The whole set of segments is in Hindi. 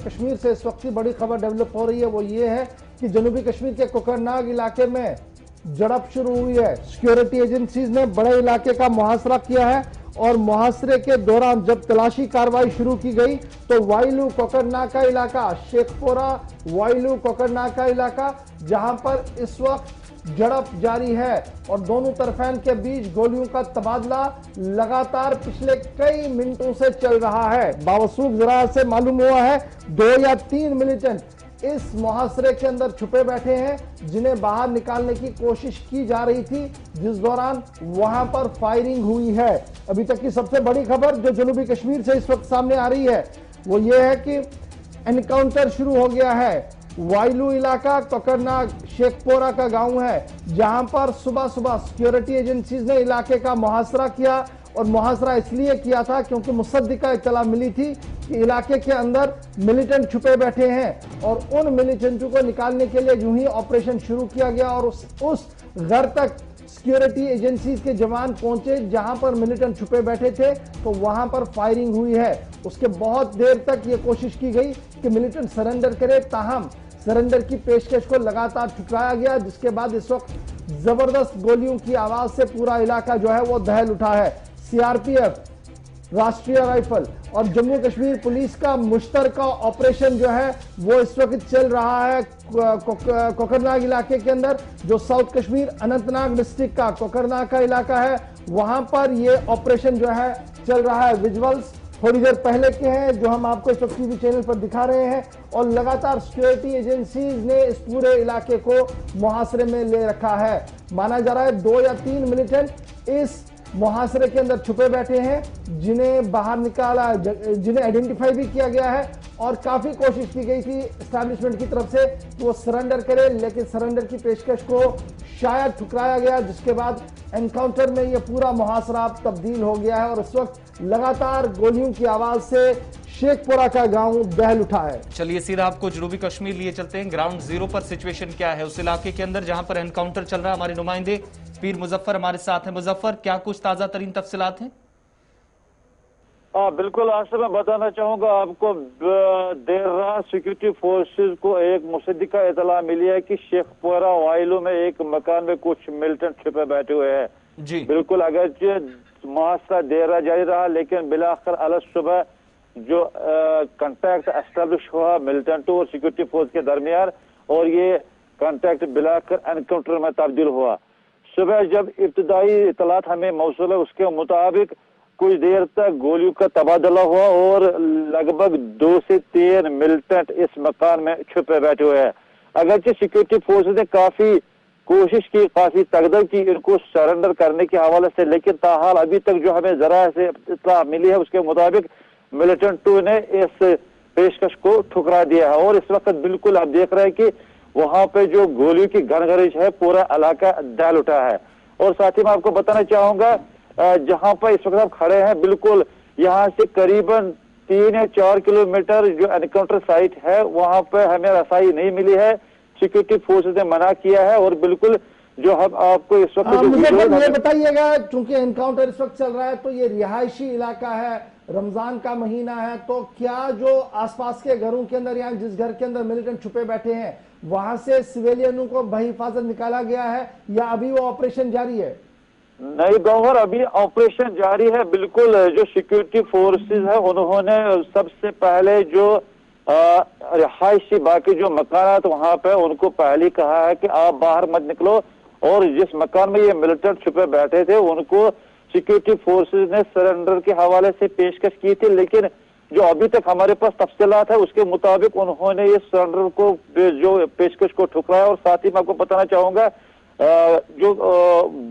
कश्मीर से इस वक्त की बड़ी खबर डेवलप हो रही है वो ये है कि जनूबी कश्मीर के कोकरनाग इलाके में झड़प शुरू हुई है। सिक्योरिटी एजेंसीज ने बड़े इलाके का मुहासरा किया है और मुहासरे के दौरान जब तलाशी कार्रवाई शुरू की गई तो वाइलू कोकरनाग का इलाका, शेखपोरा वाइलू कोकरनाग का इलाका, जहां पर इस वक्त झड़प जारी है और दोनों तरफैन के बीच गोलियों का तबादला लगातार पिछले कई मिनटों से चल रहा है। बावसूख जरा से मालूम हुआ है 2 या 3 मिलिटेंट इस मुहासरे के अंदर छुपे बैठे हैं जिन्हें बाहर निकालने की कोशिश की जा रही थी, जिस दौरान वहां पर फायरिंग हुई है। अभी तक की सबसे बड़ी खबर जो जनूबी कश्मीर से इस वक्त सामने आ रही है वो ये है कि एनकाउंटर शुरू हो गया है। वाइलू इलाका कोकरनाग शेखपोरा का गांव है जहां पर सुबह सुबह सिक्योरिटी एजेंसीज ने इलाके का मुहासरा किया और मुहासरा इसलिए किया था क्योंकि मुसद्दिका इत्तला मिली थी कि इलाके के अंदर मिलिटेंट छुपे बैठे हैं और उन मिलिटेंटों को निकालने के लिए यूं ही ऑपरेशन शुरू किया गया और उस घर तक सिक्योरिटी एजेंसीज के जवान पहुंचे जहां पर मिलिटेंट छुपे बैठे थे तो वहां पर फायरिंग हुई है। उसके बहुत देर तक यह कोशिश की गई कि मिलिटेंट सरेंडर करे, ताहम सरेंडर की पेशकश को लगातार ठुकराया गया, जिसके बाद इस वक्त जबरदस्त गोलियों की आवाज से पूरा इलाका जो है वो दहल उठा है। सीआरपीएफ, राष्ट्रीय राइफल और जम्मू कश्मीर पुलिस का मुश्तरका ऑपरेशन जो है वो इस वक्त चल रहा है कोकरनाग इलाके के अंदर, जो साउथ कश्मीर अनंतनाग डिस्ट्रिक्ट का कोकरनाग का इलाका है, वहां पर ये ऑपरेशन जो है चल रहा है। विजुअल्स थोड़ी देर पहले के हैं जो हम आपको इस वक्त टीवी चैनल पर दिखा रहे हैं और लगातार सिक्योरिटी एजेंसीज ने इस पूरे इलाके को मुहासरे में ले रखा है। माना जा रहा है 2 या 3 मिलिटेंट इस मुहासरे के अंदर छुपे बैठे हैं जिन्हें बाहर निकाला, जिन्हें आइडेंटिफाई भी किया गया है और काफी कोशिश की गई थी एस्टैब्लिशमेंट की तरफ से कि वो सरेंडर करे, लेकिन सरेंडर की पेशकश को शायद ठुकराया गया, जिसके बाद एनकाउंटर में ये पूरा मुहासरा तब्दील हो गया है और इस वक्त लगातार गोलियों की आवाज से शेखपुरा का गांव दहल उठा है। चलिए सीधा आपको जनूबी कश्मीर लिए चलते हैं। ग्राउंड जीरो पर सिचुएशन क्या है उस इलाके के अंदर जहां पर एनकाउंटर चल रहा है? हमारे नुमाइंदे पीर मुजफ्फर हमारे साथ हैं। मुजफ्फर, क्या कुछ ताजा तरीन तफसीलात हैं? बिल्कुल, आज से मैं बताना चाहूंगा आपको, देर रात सिक्योरिटी फोर्सेस को एक मुसद्दिका इतला मिली है कि शेखपुरा वाइलू में एक मकान में कुछ मिलिटेंट छुपे बैठे हुए हैं जी। बिल्कुल, अगर मुहासरा देर रात जारी रहा लेकिन बिलाखिर अलग सुबह जो कांटेक्ट एस्टेब्लिश हुआ मिलिटेंटों और सिक्योरिटी फोर्स के दरमियान और ये कांटेक्ट बिलाखिर एनकाउंटर में तब्दील हुआ। सुबह जब इब्तदाई इतलात हमें मौसूल है उसके मुताबिक कुछ देर तक गोलियों का तबादला हुआ और लगभग 2 से 3 मिलिटेंट इस मकान में छुपे बैठे हुए हैं। अगरचे सिक्योरिटी फोर्सेस ने काफी कोशिश की, काफी तगदर की इनको सरेंडर करने के हवाले से, लेकिन ताहाल अभी तक जो हमें जरा से इत्तला मिली है उसके मुताबिक मिलिटेंटों ने इस पेशकश को ठुकरा दिया है और इस वक्त बिल्कुल आप देख रहे हैं कि वहां पे जो गोलियों की गनगरिश है पूरा इलाका दहल उठा है। और साथ ही मैं आपको बताना चाहूंगा जहां पर इस वक्त आप खड़े हैं बिल्कुल यहाँ से करीबन 3 या 4 किलोमीटर जो एनकाउंटर साइट है वहां पर हमें रसाई नहीं मिली है, सिक्योरिटी फोर्सेस ने मना किया है और बिल्कुल जो हम आपको इस वक्त मुझे बताइएगा, चूंकि एनकाउंटर इस वक्त चल रहा है तो ये रिहायशी इलाका है, रमजान का महीना है, तो क्या जो आसपास के घरों के अंदर या जिस घर के अंदर मिलिटेंट छुपे बैठे हैं वहां से सिविलियनों को बहिफाजत निकाला गया है या अभी वो ऑपरेशन जारी है? नहीं गौहर, अभी ऑपरेशन जारी है। बिल्कुल, जो सिक्योरिटी फोर्सेस है उन्होंने सबसे पहले जो रिहायशी बाकी जो मकानात वहां पे उनको पहले कहा है कि आप बाहर मत निकलो और जिस मकान में ये मिलिटेंट छुपे बैठे थे उनको सिक्योरिटी फोर्सेस ने सरेंडर के हवाले से पेशकश की थी, लेकिन जो अभी तक हमारे पास तफसीलात है उसके मुताबिक उन्होंने इस सरेंडर को जो पेशकश को ठुकराया। और साथ ही मैं आपको बताना चाहूंगा जो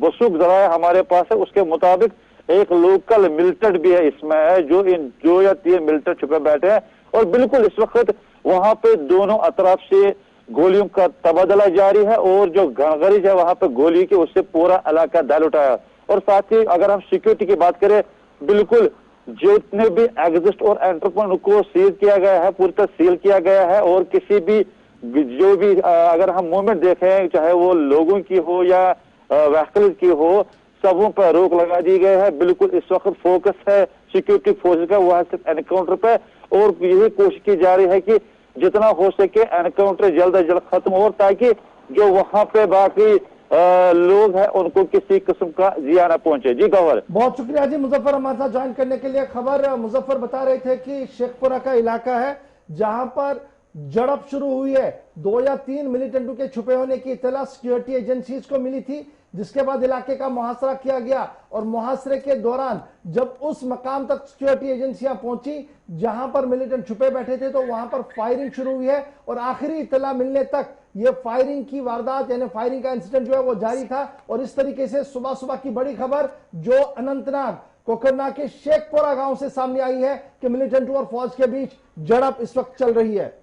वसूख जराया हमारे पास है उसके मुताबिक एक लोकल मिलिटेंट भी है इसमें है जो इन 2 या 3 मिलिटेंट छुपे बैठे हैं और बिल्कुल इस वक्त वहां पे दोनों अतराफ से गोलियों का तबादला जारी है और जो गनगरिश है वहां पे गोली की उससे पूरा इलाका दहल उठा है। और साथ ही अगर हम सिक्योरिटी की बात करें बिल्कुल जितने भी एग्जिस्ट और एंटरप्रेन्योर को सील किया गया है, पूरी तरह सील किया गया है और किसी भी जो भी अगर हम मूवमेंट देखें चाहे वो लोगों की हो या व्हीकल की हो, सबों पर रोक लगा दी गई है। बिल्कुल इस वक्त फोकस है सिक्योरिटी फोर्सेस का वह सिर्फ एनकाउंटर पे और यही कोशिश की जा रही है कि जितना हो सके एनकाउंटर जल्द से जल्द खत्म हो, ताकि जो वहां पे बाकी लोग हैं उनको किसी किस्म का जिया न पहुंचे। जी गौहर, बहुत शुक्रिया जी मुजफ्फर हमारे साथ ज्वाइन करने के लिए। खबर मुजफ्फर बता रहे थे कि शेखपुरा का इलाका है जहां पर झड़प शुरू हुई है। 2 या 3 मिलिटेंटों के छुपे होने की इत्तला सिक्योरिटी एजेंसीज को मिली थी, जिसके बाद इलाके का मुहासरा किया गया और मुहासरे के दौरान जब उस मकाम तक सिक्योरिटी एजेंसियां पहुंची जहां पर मिलिटेंट छुपे बैठे थे, तो वहां पर फायरिंग शुरू हुई है और आखिरी इत्तला मिलने तक ये फायरिंग की वारदात यानी फायरिंग का इंसिडेंट जो है वो जारी था। और इस तरीके से सुबह सुबह की बड़ी खबर जो अनंतनाग कोकरनाग के शेखपुरा गांव से सामने आई है कि मिलिटेंट और फौज के बीच झड़प इस वक्त चल रही है।